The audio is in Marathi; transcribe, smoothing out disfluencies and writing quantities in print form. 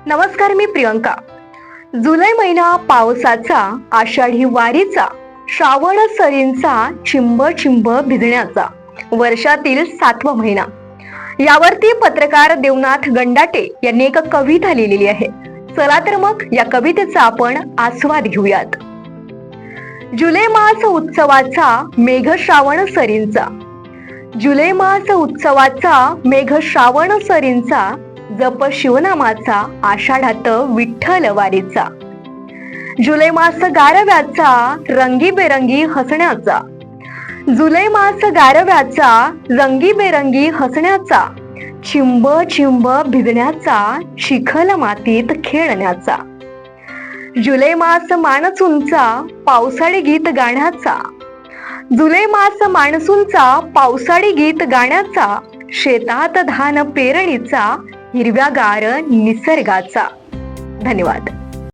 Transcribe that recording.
नमस्कार, मी प्रियंका. जुलै महिना पावसाचा, आषाढी वारीचा, श्रावण सरींचा, चिंब चिंब भिजण्याचा, वर्षातील 7वा महिना. यावरती पत्रकार देवनाथ गंडाटे यांनी एक कविता लिहिलेली आहे. चला तर मग या कवितेचा आपण आस्वाद घेऊयात. जुलै मास उत्सवाचा, मेघ श्रावण सरींचा. जुलै मास उत्सवाचा, मेघ श्रावण सरींचा, जप शिवनामाचा, आषाढात विठ्ठल वारीचा. जुलै मास गारव्याचा, रंगीबेरंगी हसण्याचा. जुलै मास गारव्याचा, रंगीबेरंगी हसण्याचा, चिंब चिंब भिजण्याचा, चिखल मातीत खेळण्याचा. जुलै मास मान्सूनचा, पावसाळी गीत गाण्याचा. जुलै मास मान्सूनचा, पावसाळी गीत गाण्याचा, शेतात धान पेरणीचा, हिरव्यागार निसर्गाचा. धन्यवाद.